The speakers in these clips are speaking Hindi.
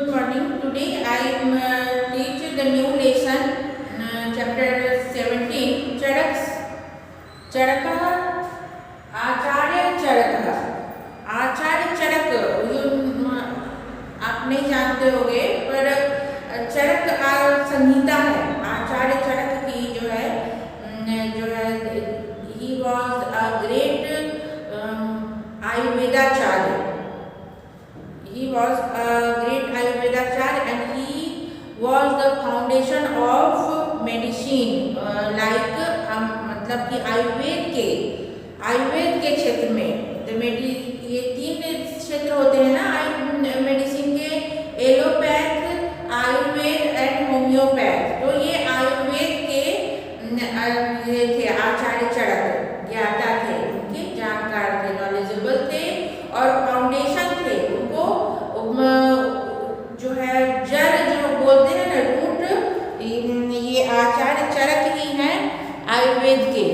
Good morning. Today I am teach the new lesson, chapter 17. चरक आचार्य चरक आचार्य चरक आप नहीं जानते होंगे, पर चरक संहिता है। आचार्य चरक की जो है he was a great Ayurvedacharya. He was a great Ayurvedacharya and he was the foundation of medicine. मतलब कि आयुर्वेद के क्षेत्र में ये तीन क्षेत्र होते हैं ना मेडिसिन के, एलोपैथ, आयुर्वेद एंड होम्योपैथ। तो ये आयुर्वेद के ये थे आचार्य चरक, ज्ञाता थे, उनके जानकार थे, नॉलेजेबल थे और फाउंडेशन थे। उनको जो है जड़ जो बोलते हैं ना, रूट, ये आचार्य चरक ही हैं आयुर्वेद के।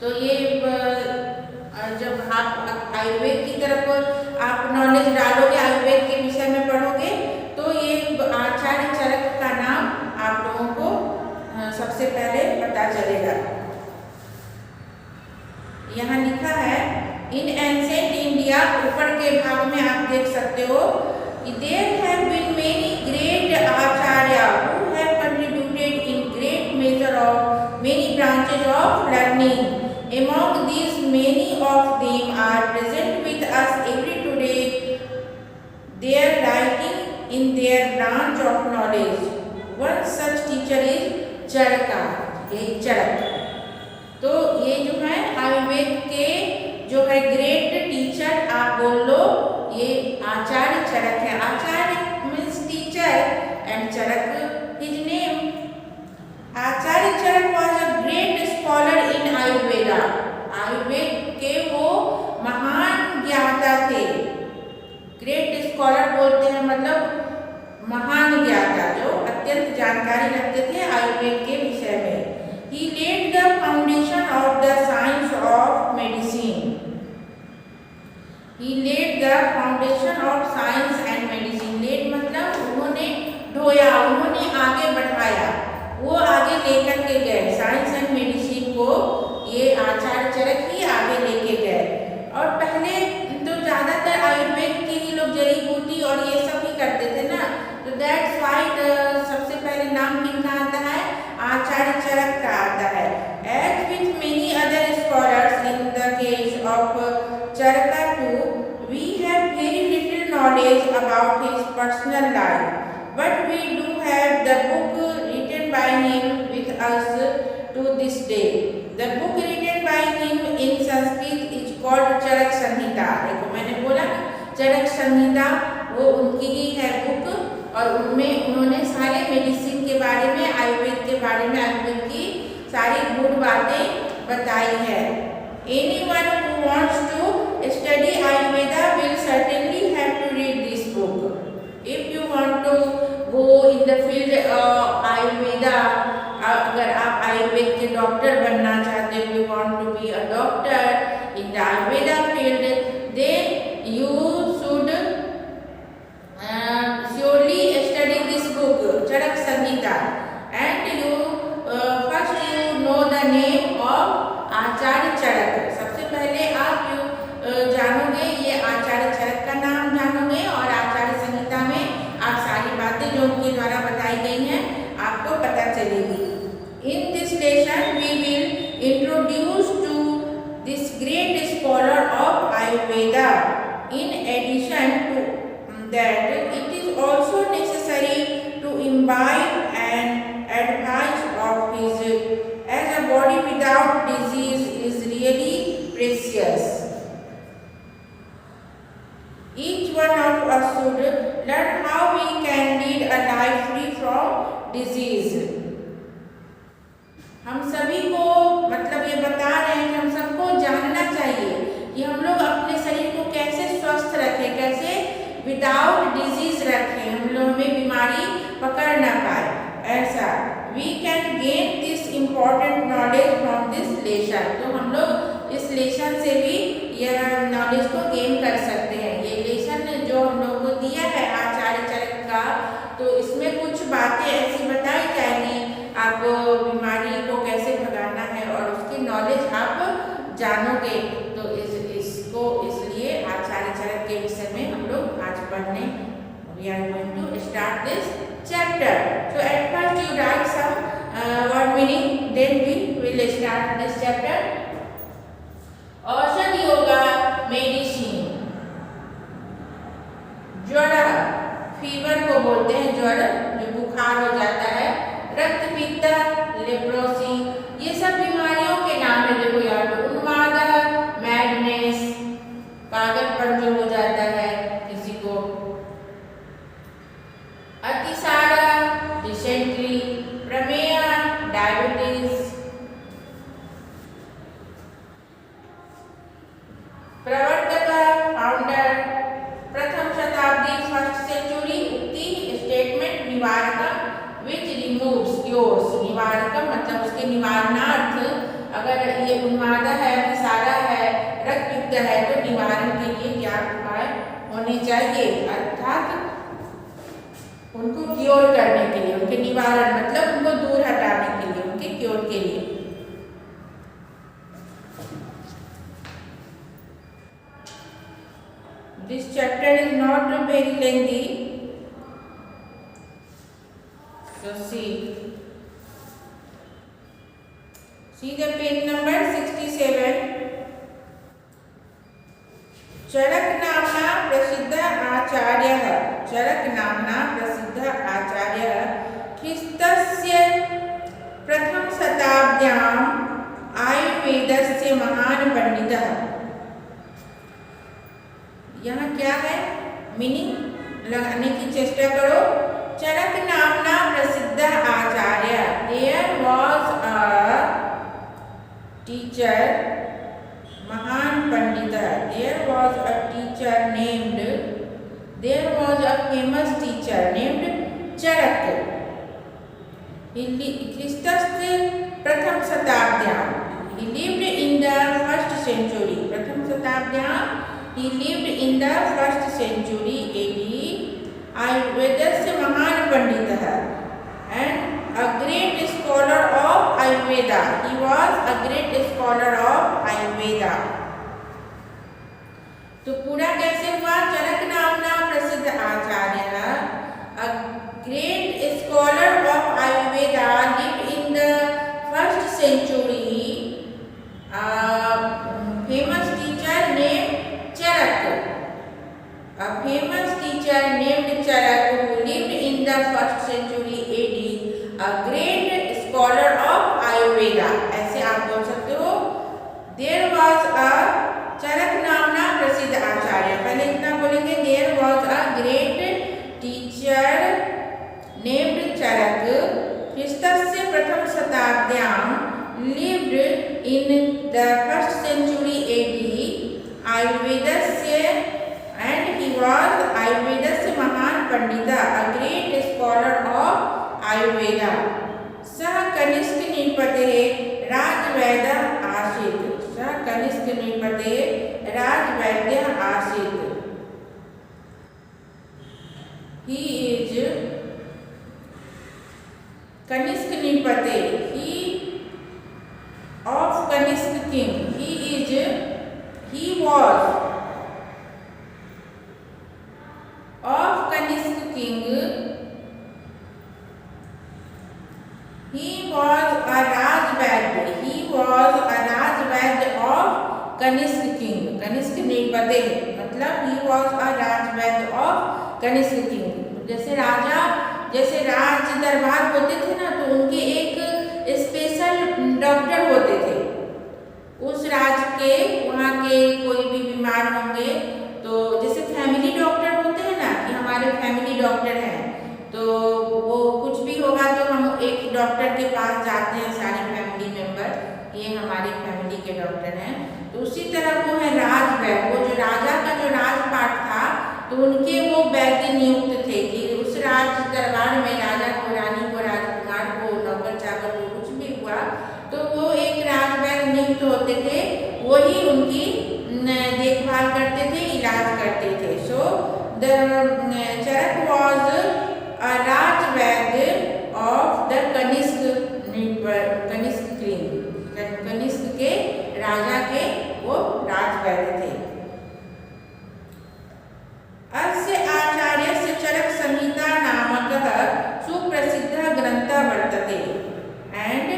तो ये जब आप आयुर्वेद की तरफ आप नॉलेज डालोगे, आयुर्वेद के विषय में पढ़ोगे, तो ये आचार्य चरक का नाम आप लोगों को सबसे पहले पता चलेगा। यहाँ लिखा है इन एंशिएंट इंडिया, ऊपर के भाग में आप देख सकते हो, there have been many great acharya who have contributed in great major of many branches of learning. Among these, many of them are present with us every today. They are writing in their branch of knowledge. One such teacher is चरका, ये चरक। तो ये जो है आयुर्वेद के जो है ग्रेट टीचर आप बोल लो, ये आचार्य चरक है। Acharya means teacher and Charak his name. Acharya Charak was a great scholar in Ayurveda. Ayurveda के वो महान ज्ञाता थे। ग्रेट स्कॉलर बोलते हैं मतलब महान ज्ञाता, जो अत्यंत जानकारी रखते थे आयुर्वेद के विषय में। He laid the foundation of the science of medicine. He laid the foundation of science and medicine. Laid मतलब उन्होंने ढोया, उन्होंने आगे बढ़ाया, वो आगे लेकर के गए साइंस एंड मेडिसिन को। ये आचार्य चरक ही आगे लेके गए। और पहले तो ज़्यादातर आयुर्वेद के ही लोग जड़ी बूटी और ये सब ही करते थे ना, तो दैट्स व्हाई सबसे पहले नाम कितना आता है, आचार्य चरक का आता है। As with many other scholars in the case of Charaka too, we have very little knowledge about his personal life, but we do have the book written by him with us to this day. The book written by him in Sanskrit is called चरक संहिता। देखो मैंने बोला चरक संहिता वो उनकी ही है बुक, और उनमें उन्होंने सारे मेडिसिन के बारे में, आयुर्वेद के बारे में, आयुर्वेद की सारी गुड बातें बताई है। Anyone who wants to study Ayurveda will certainly have to read this book. If you want to go in the field Ayurveda, अगर आप आयुर्वेद के डॉक्टर बनना चाहते हो, you want to be a doctor in the Ayurveda field, then you should surely study this book, Charak Samhita, and you first you know the name of आचार्य चरक। सबसे पहले आप जानोगे ये आचार्य चरक का नाम जानोगे, और आचार्य संहिता में आप सारी बातें जो उनके द्वारा बताई गई हैं आपको पता चलेगी। In this lesson we will introduce to this great scholar of Ayurveda. In addition to that, it is also necessary to imbibe an advice of his, as a body without disease is really precious. Each one of us should learn how we can lead a life free from disease. हम सभी को मतलब ये बता रहे हैं कि हम सबको जानना चाहिए कि हम लोग अपने शरीर को कैसे स्वस्थ रखें, कैसे विदाउट डिजीज रखें, हम लोग हमें बीमारी पकड़ ना पाए। ऐसा we can gain this important knowledge from this lesson. तो हम लोग इस लेसन से भी यह नॉलेज को गेन कर सकते हैं। ये लेसन जो हम लोग को दिया है आचार्य चरक का, तो इसमें कुछ बातें ऐसी बताई जाएंगी, आप बीमारी को कैसे भगाना है और उसकी नॉलेज आप जानोगे। तो इसको इसलिए आचार्य चरक के विषय में हम लोग आज पढ़ने we are going to start this chapter. So at first you write some word meaning, then we will start this chapter. औषध योगा मेडिसिन, ज्वर, फीवर को बोलते हैं ज्वर, जो बुखार हो जाता है, रक्त पित्त, लेप्रोसी, ये सब बीमारियों के नाम है। देखो यार, उन्माद, मैडनेस, पागलपन जो हो जाता है किसी को, अतिसार, डिसेंट्री, प्रमेय, डायबिटीज, प्रवर्तक, फाउंडर, प्रथम शताब्दी फर्स्ट सेंचुरी, उक्ति स्टेटमेंट, निवारक विच रिमूव्स क्योर्स, निवारक मतलब उसके निवारणार्थ, अगर ये उन्माद है, अतिसारा है, रक्त पित्त है, तो निवारण के लिए क्या उपाय होने चाहिए, अर्थात उनको क्योर करने के लिए, उनके निवारण मतलब उनको दूर हटाने के लिए, उनके क्योर के लिए। This chapter is not very lengthy, so see the page number 67. चरक नामना प्रसिद्ध आचार्य, चरक नामना प्रसिद्ध आचार्य ख्रीस्तस्य प्रथम शताब्द्याम् आयुर्वेदस्य महान पंडितः। यहाँ क्या है मीनिंग लगाने की चेष्टा करो। चरक नामना प्रसिद्ध आचार्य, देयर वॉज अ टीचर, महान पंडित, there was a teacher named, there was a famous teacher named Charak. ख्रीस्तस्य प्रथम शताब्द्यां, he lived in the first century, प्रथम शताब्द्यां he lived in the first century AD, आयुर्वेदस्य महान पंडितः and a great scholar of Ayurveda, he was a great scholar of Ayurveda। तो पूरा कैसे हुआ, चरक नामना प्रसिद्ध आचार्य, a great scholar of Ayurveda lived in the first century, famous teacher named Charak, a famous teacher named Charak who lived in the first century AD, a great scholar of Ayurveda। ऐसे आप बोल सकते हो, there was a चरक नामना प्रसिद्ध आचार्य, पहले इतना बोलेंगे, there was a great teacher named Charak, ख्रीस्तस्य प्रथम शताब्द्यां lived in the first century AD, आयुर्वेदस्य and he was आयुर्वेदस्य महान पंडित, a great scholar of Ayurveda. सः कनिष्क नृपते राजवैद्य आसीत्, सः कनिष्क नृपते राजवैद्य आसीत्। He is Kanishka नृपते, he of Kanishka king, he was of Kanishka king, he was a Rajvaidya, he was a Rajvaidya of Kanishka king, Kanishka नृपते मतलब he was a Rajvaidya of Kanishka king। जैसे राजा, जैसे राज दरबार होते थे ना, तो उनके एक स्पेशल डॉक्टर होते थे, उस राज के वहाँ के कोई भी बीमार होंगे तो जैसे फैमिली डॉक्टर होते हैं ना, कि हमारे फैमिली डॉक्टर हैं, तो वो कुछ भी होगा तो हम एक डॉक्टर के पास जाते हैं सारे फैमिली मेंबर, ये हमारी फैमिली के डॉक्टर हैं। तो उसी तरह वो है राजवैद्य, वो जो राजा का जो राजपाट था, तो उनके वो वैद्य नियुक्त थे कि उस राज दरबार में राजा को, रानी को, राजकुमार को, नौकर चाकर को कुछ भी हुआ तो वो एक राजवैद्य नियुक्त होते थे, वही उनकी देखभाल करते थे, इलाज करते थे। सो the Charak was a Rajvaid of the Kanishka के राजा के वो राजवैद्य थे। अस्य आचार्यस्य चरक संहिता नामकः सुप्रसिद्धः ग्रन्थः वर्तते। एंड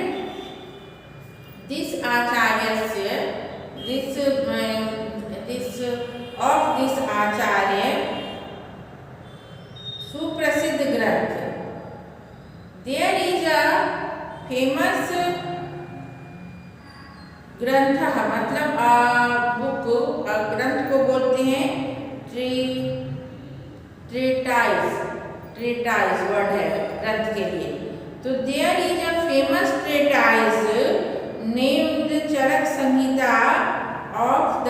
दिस आचार्यस्य दिस आचार्य सुप्रसिद्ध ग्रंथ, देयर इज अ फेमस ग्रंथ, मतलब बुक, ग्रंथ को बोलते हैं ट्रेटाइज वर्ड है ग्रंथ के लिए। तो there is a famous treatise named Charak Samhita of the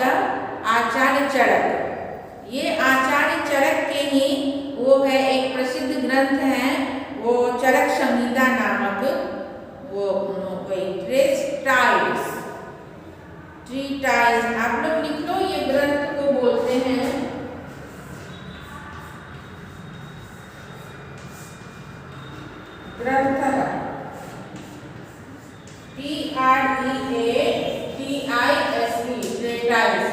Acharya Charak. ये आचार्य चरक के ही वो है एक प्रसिद्ध ग्रंथ है, वो चरक संहिता नामक वो ट्रीटाइज आप लोग लिख लो, ये ग्रंथ को बोलते हैं ग्रंथ, ट्रेटाइज।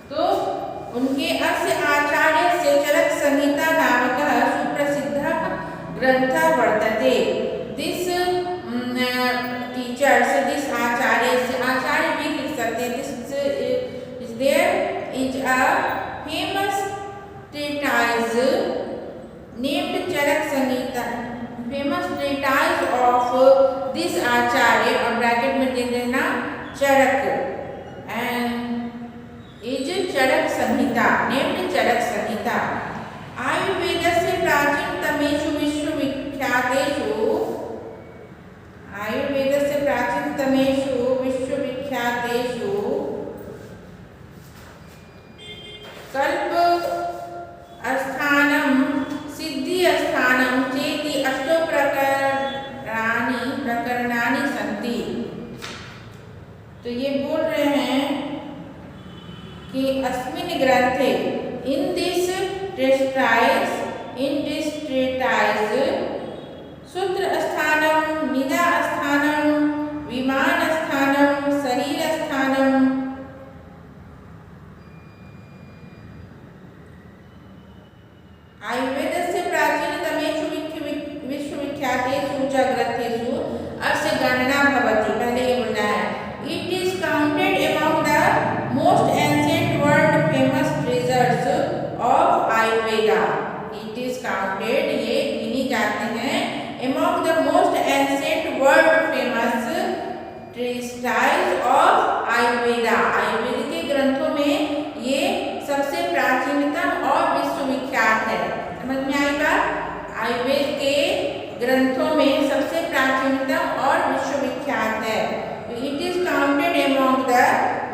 तो उनके अस्य आचार्य से चरक संहिता नामकः सुप्रसिद्धः ग्रन्थः वर्तते। दिस टीचर्स, दिस आचार्य भी लिख सकते हैं, there is a famous treatise named Charak Samhita, famous treatise of this Acharya, और ब्रैकेट में दे देना Charak, and is Charak Samhita, named Charak Samhita. आयुर्वेदस्य प्राचीनतमेषु विश्वविख्यातेषु कल्प स्थानम सिद्धि स्थानम चेति अष्टौ प्रकरणानि सन्ति। तो ये बोल रहे हैं कि अस्मिन् ग्रंथे, इन दिस ट्रेटाइज सूत्र स्थानम, निदा स्थानम, विमान स्थानम, शरीर स्थानम, आयुर्वेदस्य प्राचीनतमेषु विश्वविख्यातेषु च ग्रन्थेषु अस्य गणना भवति। पहले ये बोलना है, it is counted among the most ancient world famous treasures of Ayurveda. It is counted, ये गिनी जाते हैं, among the most ancient world famous treatises of Ayurveda। Ayurveda के ग्रंथों में ये सबसे प्राचीनतम और विश्वविख्यात है। समझ में आएगा? आयुर्वेद के ग्रंथों में सबसे प्राचीनतम और विश्वविख्यात है। It is counted among the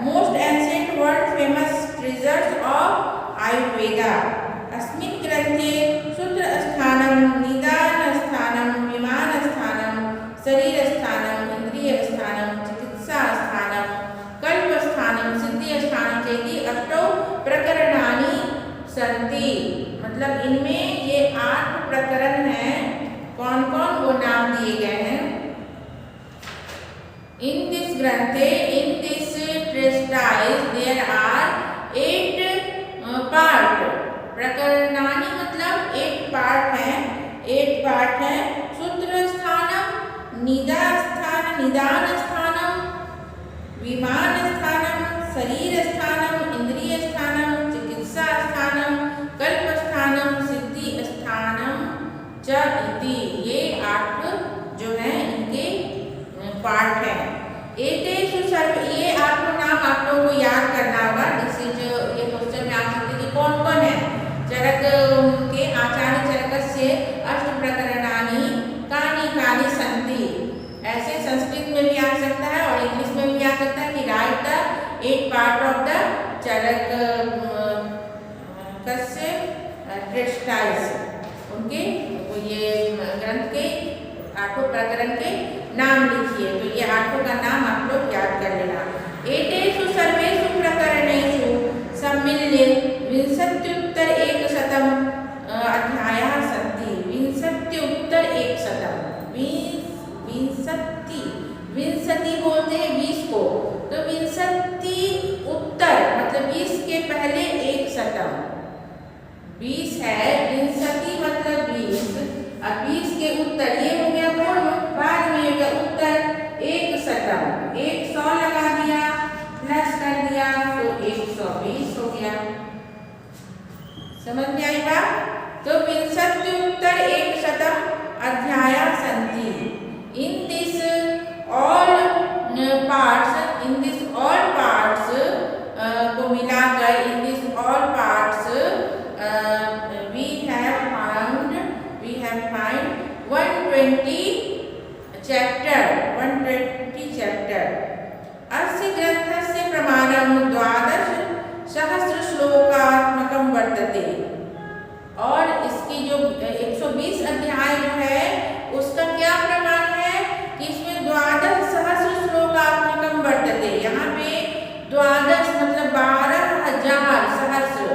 most ancient world famous treasures of Ayurveda। अस्मिन् ग्रंथे सूत्र स्थानम, निदान स्थानम, विमान स्थानम, शरीर स्थानम, इंद्रिय स्थानम, चिकित्सा स्थानम, कल्प स्थानम, सिद्धि स्थानम चेति अष्टौ प्रकरणानि सन्ति। मतलब इनमें ये 8 प्रकरण हैं। कौन कौन वो नाम दिए गए हैं? इन दिस ग्रंथे, in this treatise there are 8 part. प्रकरणानि मतलब 8 पार्ट हैं, 8 पार्ट हैं। सूत्र स्थानम, निदान स्थानम, विमान स्थानम, शरीर स्थानम, इंद्रिय स्थानम, चिकित्सा स्थानम, कल्प स्थानम, सिद्धि स्थानम च इति। ये 8 जो है इनके पार्ट हैं। एतेषु सर्व, ये आपको नाम आप लोगों को याद करना होगा। ये क्वेश्चन में आ सकते कि कौन कौन है। चरक के आचार्य चरकस्य अष्ट प्रकरणानि कानि सन्ति। ऐसे संस्कृत में भी आ सकता है और इंग्लिश में भी आ सकता है कि write the 8 part of the Charaka कस्य ट्रेटाइज। उनके ये ग्रंथ के 8 प्रकरण के नाम लिखिए। तो ये 8 का नाम आप लोग याद कर लेना। एतेषु सर्वेषु प्रकरणेषु सम्मिल्य 150 20 है, विंशति मतलब 20। अब 20 के उत्तर, ये हो गया पूर्व, बाद में हो गया उत्तर। 100 100 लगा दिया, प्लस कर दिया तो 120 हो गया। समझ में आई बात? तो विंशत्युत्तर 100 अध्याया सन्ति। इन दिस ऑल पार्ट्स को मिलाकर, in this all parts we have found 120 chapter। अस्य ग्रन्थस्य प्रमाणं 12 सहस्र श्लोकात्मकं वर्तते। और इसकी जो 120 अध्याय जो है उसका क्या प्रमाण है कि इसमें 12 सहस्र श्लोकात्मकं वर्तते। यहाँ पे 12 मतलब 12,000 सहस्र,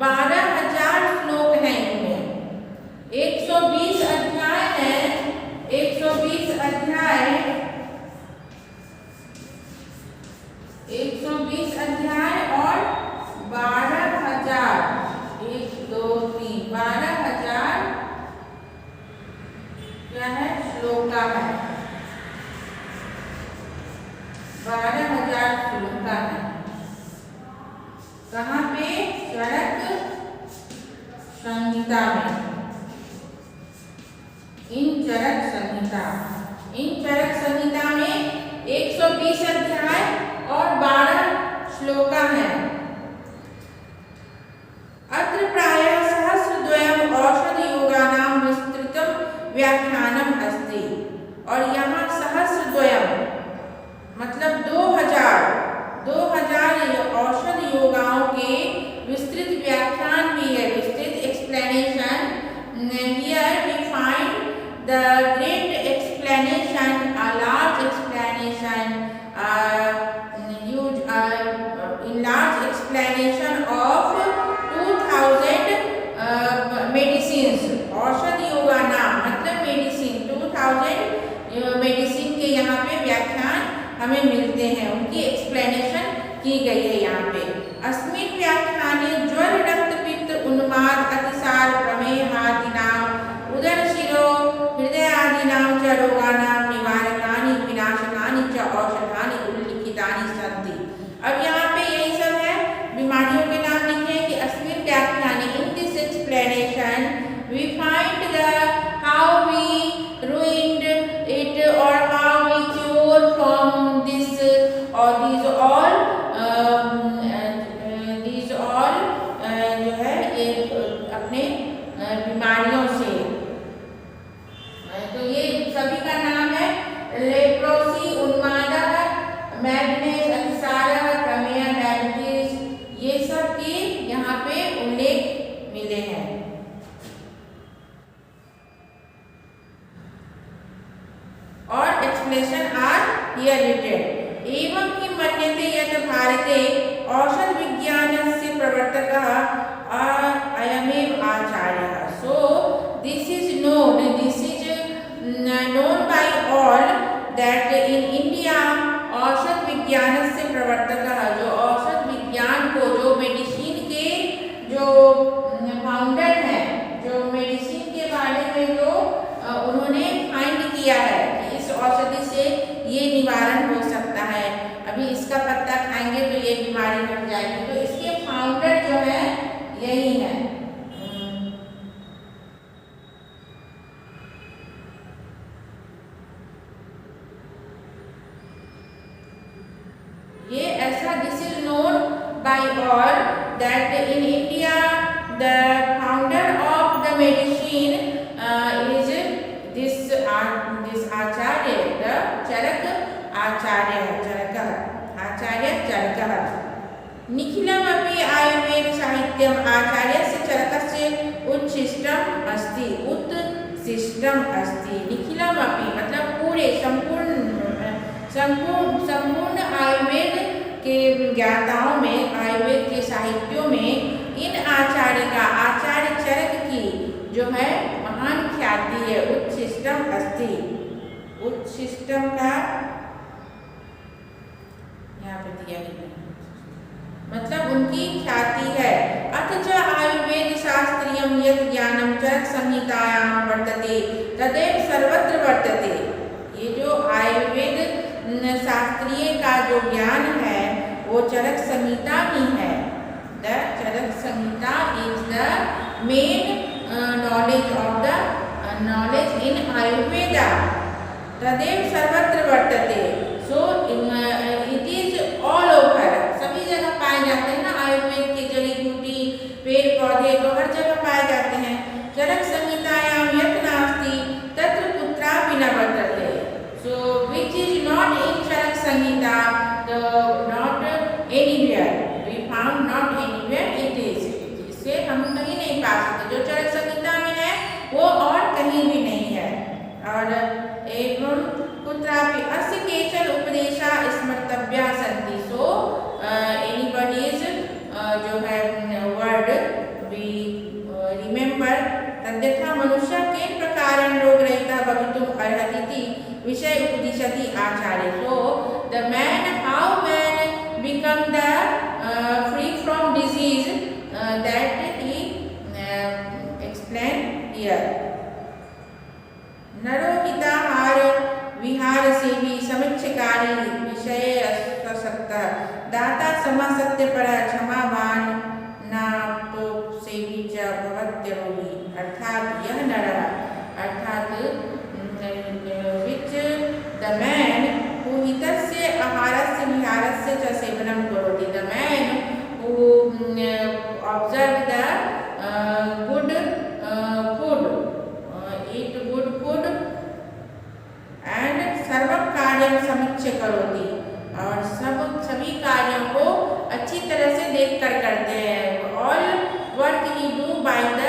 12,000 श्लोक हैं इनमें। 120 अध्याय है, 120 अध्याय, 120 अध्याय और 12,000, 1 2 3 12,000 क्या है, श्लोका है। 12,000 श्लोका है। कहाँ पे? चरक संहिता में। इन चरक संहिता में 120 अध्याय और 12 श्लोका है। अत्र प्रायः सहस्रद्वयम् औषधयोगानां विस्तृतं व्याख्यानम् अस्ति। और यहाँ सहस्रद्वयम् मतलब 2000 औषध योगाओं के विस्तृत व्याख्यान भी है, विस्तृत explanation. Here we find the great explanation, a large explanation, large explanation of 2000 medicines। औषध योगा नाम मतलब मेडिसिन, 2000 मेडिसिन के यहाँ पे व्याख्यान हमें मिलते हैं, उनकी एक्सप्लेनेशन की गई है यहाँ पे। अस्मिन् व्याख्याने ज्वर, रक्तपित्त, उन्माद, अतिसार, प्रमेहादीनां, उदरशिरो हृदयादीनां च रोगाणां निवारकानि विनाशकानि च औषधानि उल्लिखितानि सन्ति। अब यहाँ पे यही सब है, बीमारियों के नाम लिखे हैं कि अस्मिन् व्याख्याने, in this explanation we find the how we ruined it or how we cure from this or these all जो है ये अपने बीमारियों से। तो ये सभी का नाम है लेप्रोसी, उन्माद, मैडनेस, अतिसार, प्रमेह, डायबिटीज, ये सब के यहाँ पे उल्लेख मिले हैं। और एक्सप्लेनेशन आर हियर रिटेड। एवं हि मन्यते यत् भारते औषध विज्ञानस्य प्रवर्तकः अयमेव आचार्यः। So this is known by all that in India औषध विज्ञानस्य प्रवर्तकः, जो औषध विज्ञान को, जो मेडिसिन के जो फाउंडर हैं, जो मेडिसिन के बारे में जो उन्होंने फाइंड किया है कि इस औषधि से ये निवारण हो सकता है, अभी इसका पत्ता खाएंगे तो ये बीमारी हट जाएगी। तो इसके फाउंडर जो है यही है। ये ऐसा, this is known by all that in India the founder of the medicine is this Acharya, the Charaka Acharya, चरकः। निखिलमपि आयुर्वेद साहित्यम् आचार्यस्य चरकस्य उच्छिष्टम् अस्ति, निखिलमपि मतलब पूरे, संपूर्ण आयुर्वेद के ज्ञाताओं में, आयुर्वेद के साहित्यों में इन आचार्य का, आचार्य चरक की जो है महान ख्याति है। उच्छिष्टम अस्ति, उच्छिष्टम का यहाँ पे दिया है मतलब उनकी ख्याति है। अथ अथ च आयुर्वेद शास्त्रीयं यत् ज्ञानं चरक संहितायां वर्तते तदेव सर्वत्र वर्तते। ये जो आयुर्वेद शास्त्रीय का जो ज्ञान है वो चरक संहिता ही है। The Charaka Samhita is the main knowledge of the knowledge in Ayurveda. तदेव सर्वत्र वर्तते। So it is all over, सभी जगह पाए जाते हैं ना आयुर्वेद के जड़ी बूटी पेड़ पौधे तो हर जगह पाए जाते हैं। चरक संहितायां यत् नास्ति तत्र कुत्रापि न वर्तते। So which is not in Charak Samhita, not anywhere, we found not anywhere it is। इससे हम कहीं नहीं पा सकते, जो चरक संहिता में है वो और कहीं भी नहीं है। और एवं कुत्रापि अस्य केचन उपदेशा स्मर्तव्या सन्ति। सो एनीबॉडीज जो है वर्ड वी रिमेंबर तद्यथा मनुष्य केन प्रकारेण रोगरहिता भवितुम् अर्हति विषय उपदिशति आचार्य। So the man how man become the free from disease that he explain here. नरोहिताहार विहार सेवी समीक्षकारी विषय असक्तः दाता समा सत्यपर क्षमावान नातो सेवी च भवत्यरोगी। अर्थात यह नर अर्थात विच द मैन हु हितस्य आहारस्य विहारस्य च सेवनं करोति। The man who observe the good food, eat good food and सर्व कार्यं समीक्ष्य करोति, और सभी कार्यों को अच्छी तरह से देखकर करते हैं। All work he do by the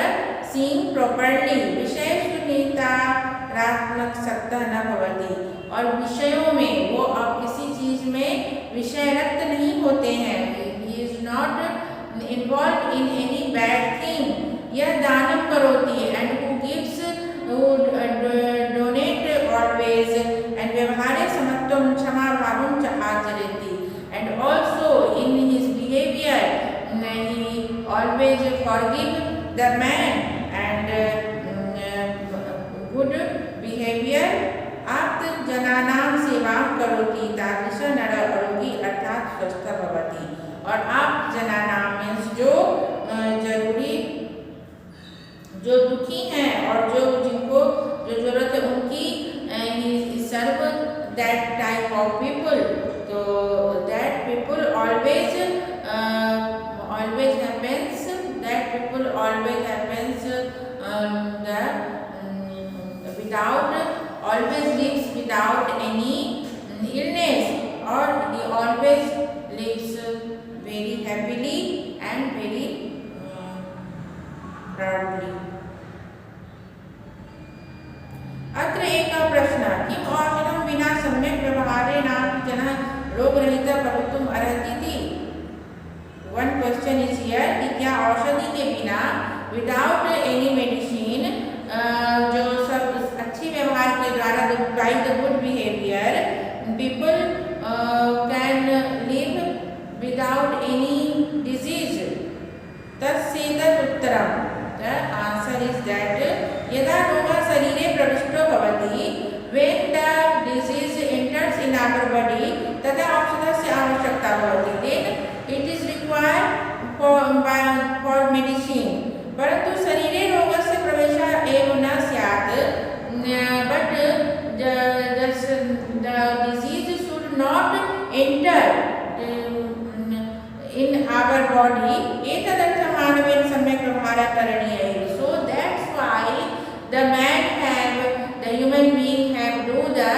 seeing properly. विषय सुनितारात्मक सत्ता न भवति, और विषयों में वो अब किसी चीज में विषय रक्त नहीं होते हैं। He is not involve in any bad thing. यह दानम करोति and who gives donate always and व्यवहारे समत्वं क्षमा भावं च आचरति, and also in his behavior he always forgive the man and good behavior आप्त जनानां सेवां करोति तादृश नर आरोगी अर्थात स्वस्थ भवति। और आप जनानां मीन्स जो जरूरी जो दुखी हैं और जो जिनको जो जरूरत है उनकी serve that type of people. तो that people always happens, that people always happens the without always lives without any illness, और he always lives very happily and very proudly। अत्र एकः प्रश्नः किम् औषधं विना सम्यक् व्यवहारेणापि जनः रोगरहितः भवितुम् अर्हति। वन क्वेश्चन इज हियर कि क्या औषधि के बिना विदाउट एनी मेडिसिन जो सब अच्छी व्यवहार के द्वारा by the good behaviour people can live without any disease. तत्सेतत् उत्तरम्, the answer is that यदा रोगः शरीरे प्रविष्टो भवति, when the disease enters in our body, तदा औषधस्य आवश्यकता भवति, then it is required for medicine। परन्तु शरीरे रोगस्य प्रवेशः एव न स्यात्, but the disease should not enter in our body। एतदर्थं मानवेन सम्यक् व्यवहारः करणीयः। So that's why the man have, the human being have do the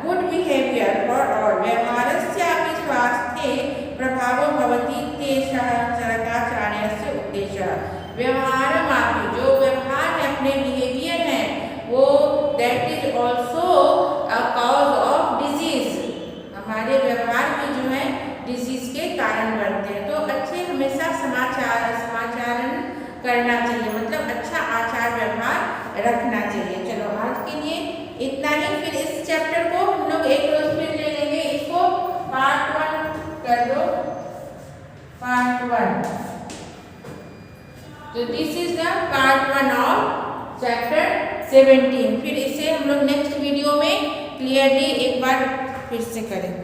good behavior for all। व्यवहारस्यापि स्वास्थ्ये प्रभावो भवति तेषः चरकाचार्यस्य उद्देशः। व्यवहारमापि जो व्यवहार है अपने बिहेवियर है वो that is also a cause of disease। हमारे व्यवहार में जो है डिजीज के कारण बनते हैं। तो अच्छे हमेशा समाचारण करना चाहिए, मतलब अच्छा आचार व्यवहार रखना चाहिए। चलो आज के लिए इतना ही। फिर इस चैप्टर को हम लोग एक रोज फिर ले लेंगे। इसको पार्ट 1 कर दो, पार्ट 1। तो this is the part 1 of chapter 17। फिर इसे हम लोग नेक्स्ट वीडियो में क्लियरली एक बार फिर से करें।